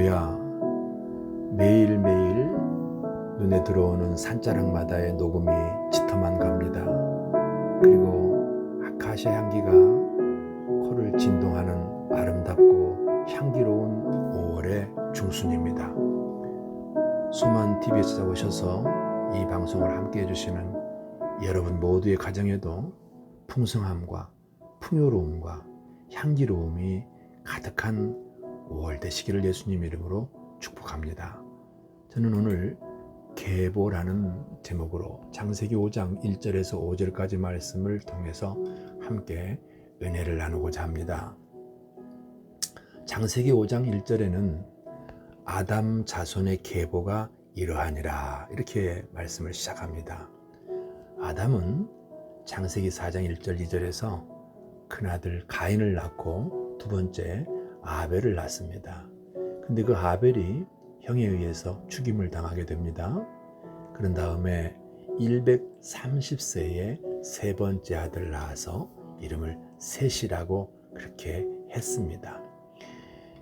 할렐루야. 매일매일 눈에 들어오는 산자락마다의 녹음이 짙어만 갑니다. 그리고 아카시아 향기가 코를 진동하는 아름답고 향기로운 5월의 중순입니다. 수만 TV에 찾아오셔서 이 방송을 함께 해주시는 여러분 모두의 가정에도 풍성함과 풍요로움과 향기로움이 가득한 5월 되시기를 예수님 이름으로 축복합니다. 저는 오늘 계보라는 제목으로 창세기 5장 1절에서 5절까지 말씀을 통해서 함께 은혜를 나누고자 합니다. 창세기 5장 1절에는 아담 자손의 계보가 이러하니라 이렇게 말씀을 시작합니다. 아담은 창세기 4장 1절 2절에서 큰아들 가인을 낳고 두 번째 아벨을 낳습니다. 근데 그 아벨이 형에 의해서 죽임을 당하게 됩니다. 그런 다음에 130세에 세 번째 아들을 낳아서 이름을 셋이라고 그렇게 했습니다.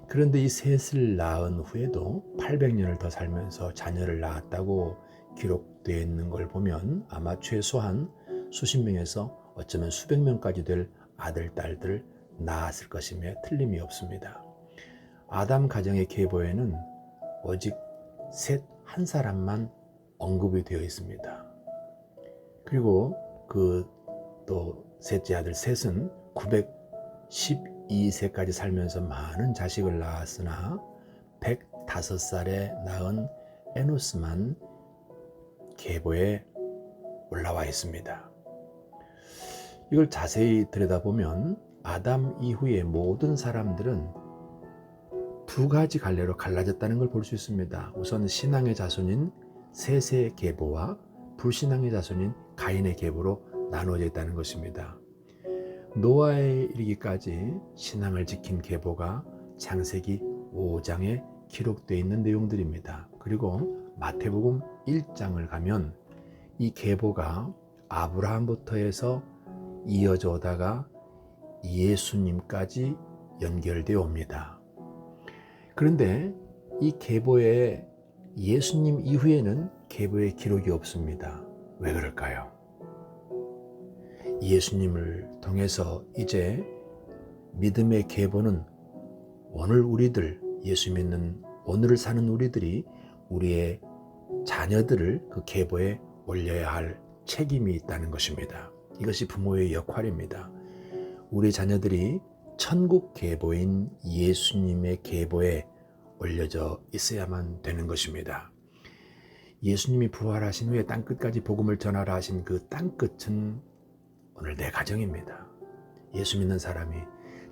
그런데 이 셋을 낳은 후에도 800년을 더 살면서 자녀를 낳았다고 기록되어 있는 걸 보면 아마 최소한 수십 명에서 어쩌면 수백 명까지 될 아들, 딸들을 낳았을 것임에 틀림이 없습니다. 아담 가정의 계보에는 오직 셋 한 사람만 언급이 되어 있습니다. 그리고 그 또 셋째 아들 셋은 912세까지 살면서 많은 자식을 낳았으나 105살에 낳은 에노스만 계보에 올라와 있습니다. 이걸 자세히 들여다보면 아담 이후의 모든 사람들은 두 가지 갈래로 갈라졌다는 걸 볼 수 있습니다. 우선 신앙의 자손인 셋의 계보와 불신앙의 자손인 가인의 계보로 나누어져 있다는 것입니다. 노아에 이르기까지 신앙을 지킨 계보가 창세기 5장에 기록되어 있는 내용들입니다. 그리고 마태복음 1장을 가면 이 계보가 아브라함부터 해서 이어져 오다가 예수님까지 연결되어 옵니다. 그런데 이 계보에 예수님 이후에는 계보의 기록이 없습니다. 왜 그럴까요? 예수님을 통해서 이제 믿음의 계보는 오늘 우리들, 예수 믿는 오늘을 사는 우리들이 우리의 자녀들을 그 계보에 올려야 할 책임이 있다는 것입니다. 이것이 부모의 역할입니다. 우리 자녀들이 천국 계보인 예수님의 계보에 올려져 있어야만 되는 것입니다. 예수님이 부활하신 후에 땅끝까지 복음을 전하라 하신 그 땅끝은 오늘 내 가정입니다. 예수 믿는 사람이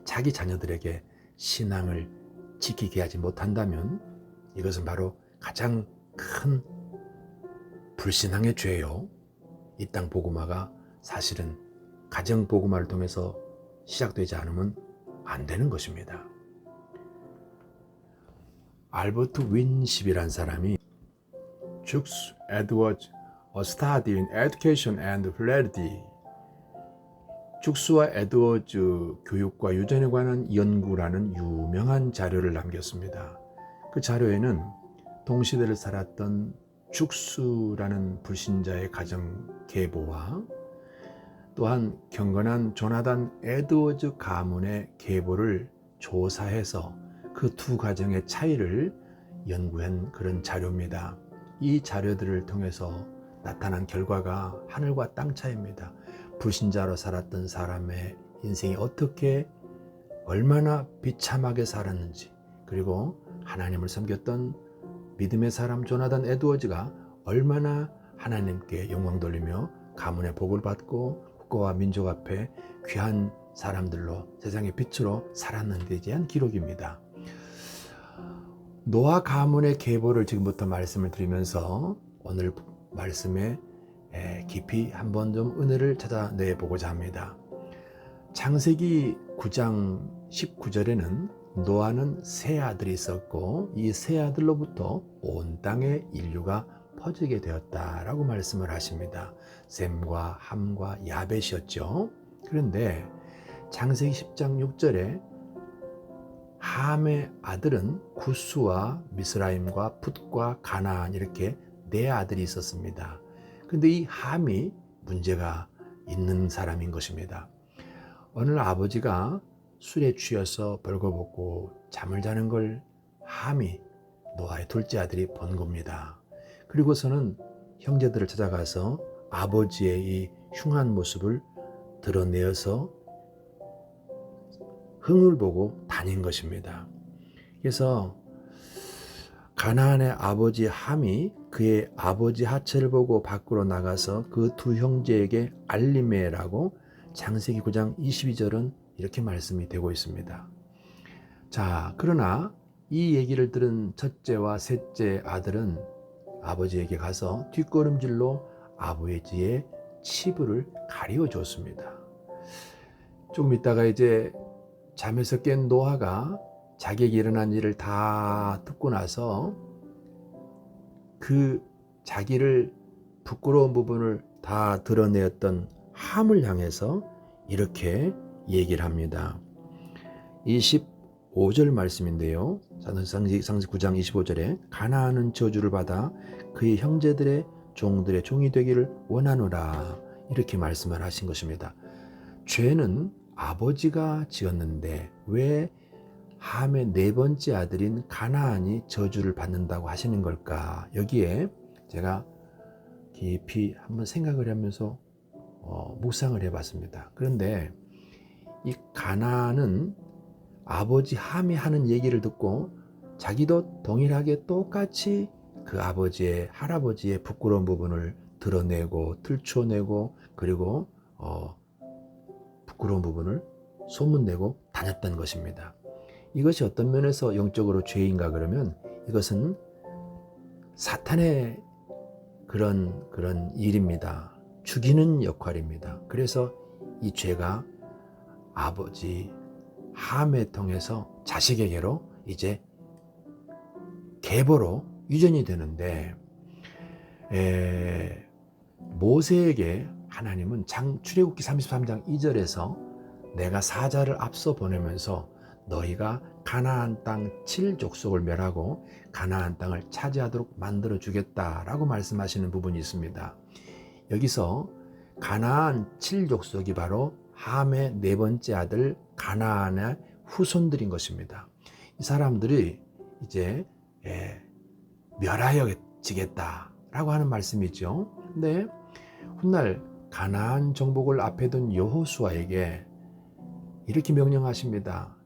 자기 자녀들에게 신앙을 지키게 하지 못한다면 이것은 바로 가장 큰 불신앙의 죄요. 이 땅 복음화가 사실은 가정 복음화를 통해서 시작되지 않으면 안 되는 것입니다. 알버트 윈십이라는 사람이 Jukes Edwards, A Study in Education and Philarity, 죽스와 에드워즈 교육과 유전에 관한 연구라는 유명한 자료를 남겼습니다. 그 자료에는 동시대를 살았던 죽스라는 불신자의 가정 계보와 또한 경건한 조나단 에드워즈 가문의 계보를 조사해서 그 두 가정의 차이를 연구한 그런 자료입니다. 이 자료들을 통해서 나타난 결과가 하늘과 땅 차이입니다. 불신자로 살았던 사람의 인생이 어떻게 얼마나 비참하게 살았는지, 그리고 하나님을 섬겼던 믿음의 사람 조나단 에드워즈가 얼마나 하나님께 영광 돌리며 가문의 복을 받고 국가와 민족 앞에 귀한 사람들로 세상의 빛으로 살았는지에 대한 기록입니다. 노아 가문의 계보를 지금부터 말씀을 드리면서 오늘 말씀에 깊이 한번 좀 은혜를 찾아내보고자 합니다. 창세기 9장 19절에는 노아는 세 아들이 있었고 이 세 아들로부터 온 땅의 인류가 퍼지게 되었다라고 말씀을 하십니다. 셈과 함과 야벳이었죠. 그런데 창세기 10장 6절에 함의 아들은 구스와 미스라임과 풋과 가나안 이렇게 네 아들이 있었습니다. 근데 이 함이 문제가 있는 사람인 것입니다. 어느 날 아버지가 술에 취해서 벌거벗고 잠을 자는 걸 함이 노아의 둘째 아들이 본 겁니다. 그리고서는 형제들을 찾아가서 아버지의 이 흉한 모습을 드러내어서 흥을 보고 다닌 것입니다. 그래서 가나안의 아버지 함이 그의 아버지 하체를 보고 밖으로 나가서 그 두 형제에게 알리메라고 창세기 9장 22절은 이렇게 말씀이 되고 있습니다. 자, 그러나 이 얘기를 들은 첫째와 셋째 아들은 아버지에게 가서 뒷걸음질로 아버지의 치부를 가리워 줬습니다. 조금 있다가 이제 잠에서 깬 노아가 자기에게 일어난 일을 다 듣고 나서 그 자기를 부끄러운 부분을 다 드러내었던 함을 향해서 이렇게 얘기를 합니다. 25절 말씀인데요. 창세기 9장 25절에 가나안은 저주를 받아 그의 형제들의 종들의 종이 되기를 원하노라 이렇게 말씀을 하신 것입니다. 죄는 아버지가 지었는데 왜 함의 네 번째 아들인 가나안이 저주를 받는다고 하시는 걸까? 여기에 제가 깊이 한번 생각을 하면서 묵상을 해봤습니다. 그런데 이 가나안은 아버지 함이 하는 얘기를 듣고 자기도 동일하게 똑같이 그 아버지의 할아버지의 부끄러운 부분을 드러내고 들춰내고 그리고 부끄러운 부분을 소문내고 다녔던 것입니다. 이것이 어떤 면에서 영적으로 죄인가 그러면 이것은 사탄의 그런 일입니다. 죽이는 역할입니다. 그래서 이 죄가 아버지 함에 통해서 자식에게로 이제 계보로 유전이 되는데 모세에게 하나님은 출애굽기 33장 2절에서 내가 사자를 앞서 보내면서 너희가 가나안 땅 7족속을 멸하고 가나안 땅을 차지하도록 만들어 주겠다라고 말씀하시는 부분이 있습니다. 여기서 가나안 7족속이 바로 함의 네 번째 아들 가나안의 후손들인 것입니다. 이 사람들이 이제 멸하여지겠다라고 하는 말씀이죠. 근데 훗날 가나안 정복을 앞에 둔 여호수아에게 이렇게 명령하십니다.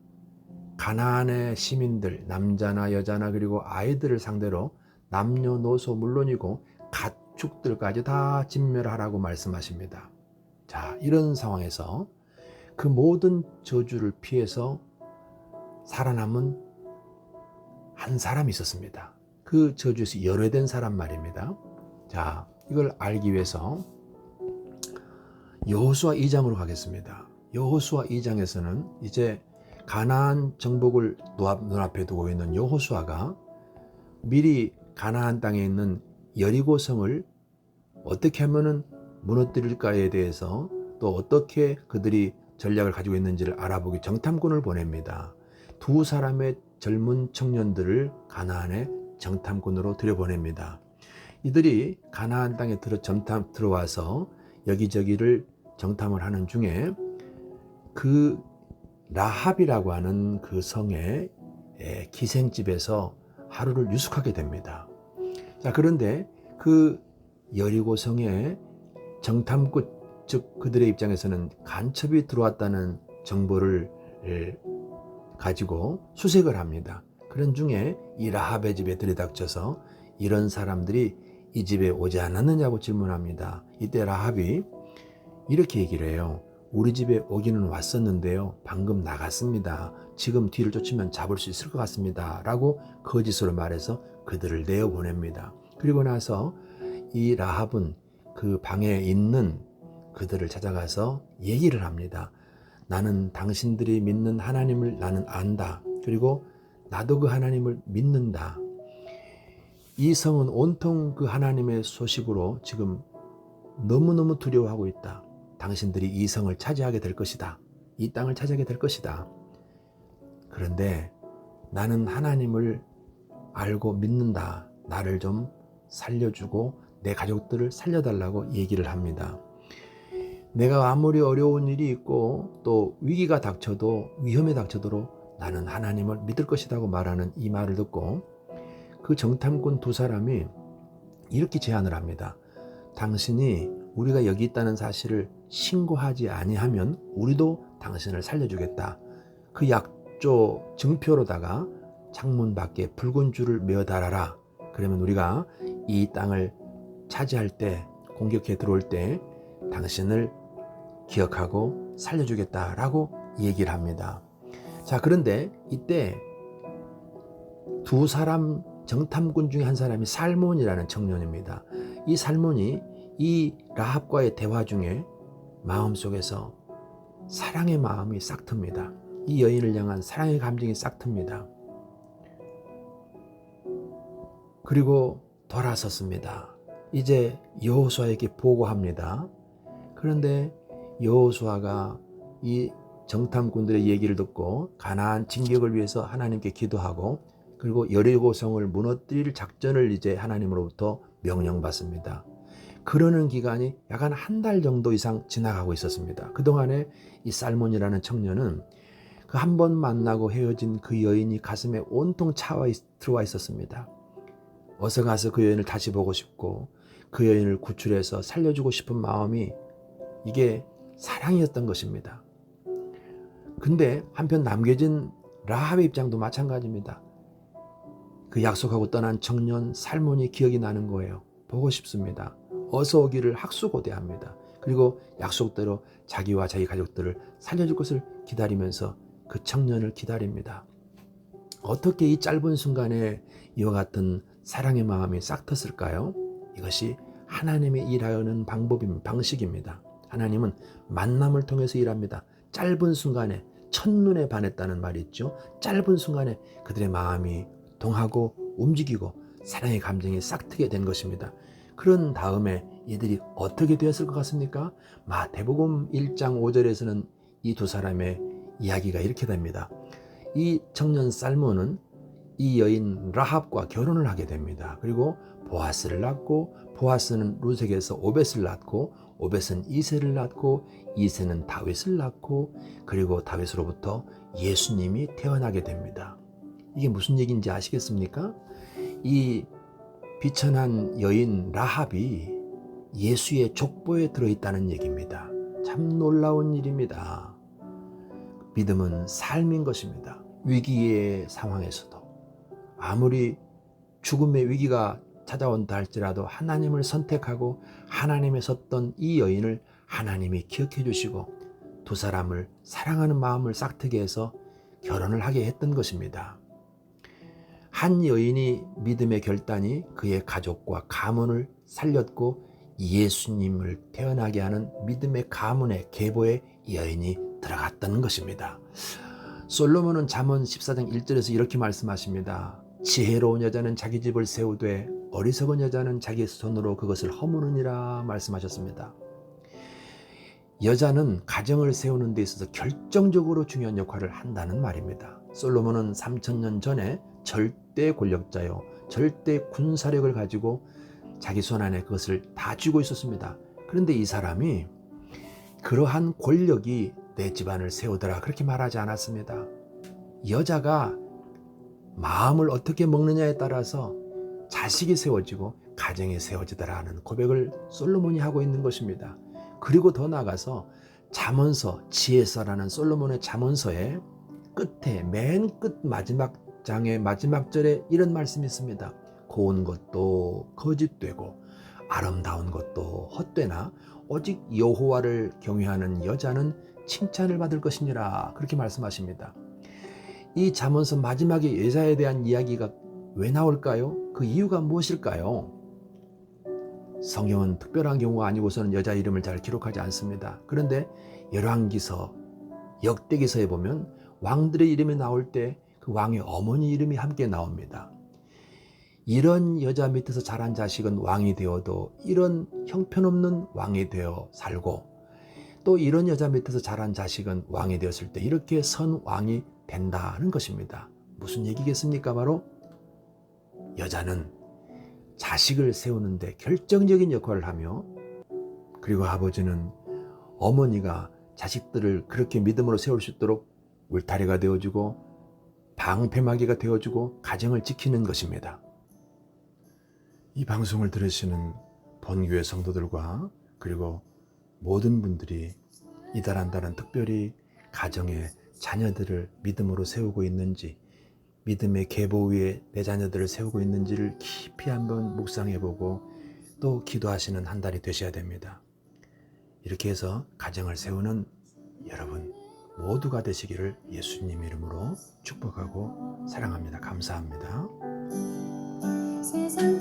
가나안의 시민들, 남자나 여자나 그리고 아이들을 상대로 남녀노소 물론이고 가축들까지 다 진멸하라고 말씀하십니다. 자, 이런 상황에서 그 모든 저주를 피해서 살아남은 한 사람이 있었습니다. 그 저주에서 열외된 사람 말입니다. 자, 이걸 알기 위해서 여호수아 2장으로 가겠습니다. 여호수아 2장에서는 이제 가나안 정복을 눈앞에 두고 있는 여호수아가 미리 가나안 땅에 있는 여리고성을 어떻게 하면은 무너뜨릴까에 대해서 또 어떻게 그들이 전략을 가지고 있는지를 알아보기 정탐꾼을 보냅니다. 두 사람의 젊은 청년들을 가나안의 정탐꾼으로 들여보냅니다. 이들이 가나안 땅에 들어와서 여기저기를 정탐을 하는 중에 그 라합이라고 하는 그 성의 기생집에서 하루를 유숙하게 됩니다. 자, 그런데 그 여리고 성의 정탐꾼, 즉 그들의 입장에서는 간첩이 들어왔다는 정보를 가지고 수색을 합니다. 그런 중에 이 라합의 집에 들이닥쳐서 이런 사람들이 이 집에 오지 않았느냐고 질문합니다. 이때 라합이 이렇게 얘기를 해요. 우리 집에 오기는 왔었는데요. 방금 나갔습니다. 지금 뒤를 쫓으면 잡을 수 있을 것 같습니다. 라고 거짓으로 말해서 그들을 내어보냅니다. 그리고 나서 이 라합은 그 방에 있는 그들을 찾아가서 얘기를 합니다. 나는 당신들이 믿는 하나님을 나는 안다. 그리고 나도 그 하나님을 믿는다. 이 성은 온통 그 하나님의 소식으로 지금 너무너무 두려워하고 있다. 당신들이 이 성을 차지하게 될 것이다. 이 땅을 차지하게 될 것이다. 그런데 나는 하나님을 알고 믿는다. 나를 좀 살려주고 내 가족들을 살려달라고 얘기를 합니다. 내가 아무리 어려운 일이 있고 또 위기가 닥쳐도 위험이 닥쳐도 나는 하나님을 믿을 것이라고 말하는 이 말을 듣고 그 정탐꾼 두 사람이 이렇게 제안을 합니다. 당신이 우리가 여기 있다는 사실을 신고하지 아니하면 우리도 당신을 살려주겠다. 그 약조 증표로다가 창문 밖에 붉은 줄을 메어 달아라. 그러면 우리가 이 땅을 차지할 때, 공격해 들어올 때 당신을 기억하고 살려주겠다라고 얘기를 합니다. 자, 그런데 이때 두 사람 정탐꾼 중에 한 사람이 살몬이라는 청년입니다. 이 살몬이 이 라합과의 대화 중에 마음속에서 사랑의 마음이 싹 틉니다. 이 여인을 향한 사랑의 감정이 싹 틉니다. 그리고 돌아섰습니다. 이제 여호수아에게 보고합니다. 그런데 여호수아가 이 정탐꾼들의 얘기를 듣고 가나안 진격을 위해서 하나님께 기도하고 그리고 여리고성을 무너뜨릴 작전을 이제 하나님으로부터 명령받습니다. 그러는 기간이 약 한 달 정도 이상 지나가고 있었습니다. 그동안에 이 살몬이라는 청년은 그 한 번 만나고 헤어진 그 여인이 가슴에 온통 들어와 있었습니다. 어서 가서 그 여인을 다시 보고 싶고 그 여인을 구출해서 살려주고 싶은 마음이 이게 사랑이었던 것입니다. 근데 한편 남겨진 라합의 입장도 마찬가지입니다. 그 약속하고 떠난 청년 살몬이 기억이 나는 거예요. 보고 싶습니다. 어서 오기를 학수고대합니다. 그리고 약속대로 자기와 자기 가족들을 살려줄 것을 기다리면서 그 청년을 기다립니다. 어떻게 이 짧은 순간에 이와 같은 사랑의 마음이 싹 텄을까요? 이것이 하나님의 일하는 방식입니다. 하나님은 만남을 통해서 일합니다. 짧은 순간에 첫눈에 반했다는 말이 있죠. 짧은 순간에 그들의 마음이 동하고 움직이고 사랑의 감정이 싹 트게 된 것입니다. 그런 다음에 이들이 어떻게 되었을 것 같습니까? 마태복음 1장 5절에서는 이 두 사람의 이야기가 이렇게 됩니다. 이 청년 살몬은 이 여인 라합과 결혼을 하게 됩니다. 그리고 보아스를 낳고 보아스는 루색에서 오벳을 낳고 오벳은 이새를 낳고 이새는 다윗을 낳고 그리고 다윗으로부터 예수님이 태어나게 됩니다. 이게 무슨 얘기인지 아시겠습니까? 이 비천한 여인 라합이 예수의 족보에 들어있다는 얘기입니다. 참 놀라운 일입니다. 믿음은 삶인 것입니다. 위기의 상황에서도 아무리 죽음의 위기가 찾아온다 할지라도 하나님을 선택하고 하나님의 섰던 이 여인을 하나님이 기억해 주시고 두 사람을 사랑하는 마음을 싹트게 해서 결혼을 하게 했던 것입니다. 한 여인이 믿음의 결단이 그의 가족과 가문을 살렸고 예수님을 태어나게 하는 믿음의 가문의 계보에 여인이 들어갔던 것입니다. 솔로몬은 잠언 14장 1절에서 이렇게 말씀하십니다. 지혜로운 여자는 자기 집을 세우되 어리석은 여자는 자기 손으로 그것을 허무느니라 말씀하셨습니다. 여자는 가정을 세우는 데 있어서 결정적으로 중요한 역할을 한다는 말입니다. 솔로몬은 3000년 전에 절대 권력자요, 절대 군사력을 가지고 자기 손 안에 그것을 다 쥐고 있었습니다. 그런데 이 사람이 그러한 권력이 내 집안을 세우더라 그렇게 말하지 않았습니다. 여자가 마음을 어떻게 먹느냐에 따라서 자식이 세워지고 가정이 세워지더라는 고백을 솔로몬이 하고 있는 것입니다. 그리고 더 나아가서 잠언서, 지혜서라는 솔로몬의 잠언서의 끝에 맨 끝 마지막 장의 마지막 절에 이런 말씀이 있습니다. 고운 것도 거짓되고 아름다운 것도 헛되나 오직 여호와를 경외하는 여자는 칭찬을 받을 것이니라 그렇게 말씀하십니다. 이 잠언서 마지막에 여자에 대한 이야기가 왜 나올까요? 그 이유가 무엇일까요? 성경은 특별한 경우가 아니고서는 여자 이름을 잘 기록하지 않습니다. 그런데 열왕기서, 역대기서에 보면 왕들의 이름이 나올 때 그 왕의 어머니 이름이 함께 나옵니다. 이런 여자 밑에서 자란 자식은 왕이 되어도 이런 형편없는 왕이 되어 살고 또 이런 여자 밑에서 자란 자식은 왕이 되었을 때 이렇게 선 왕이 된다는 것입니다. 무슨 얘기겠습니까? 바로 여자는 자식을 세우는데 결정적인 역할을 하며, 그리고 아버지는 어머니가 자식들을 그렇게 믿음으로 세울 수 있도록 울타리가 되어주고 방패막이가 되어주고 가정을 지키는 것입니다. 이 방송을 들으시는 본교회 성도들과 그리고 모든 분들이 이달 한 달은 특별히 가정에 자녀들을 믿음으로 세우고 있는지, 믿음의 계보 위에 내 자녀들을 세우고 있는지를 깊이 한번 묵상해보고 또 기도하시는 한 달이 되셔야 됩니다. 이렇게 해서 가정을 세우는 여러분 모두가 되시기를 예수님 이름으로 축복하고 사랑합니다. 감사합니다. 세상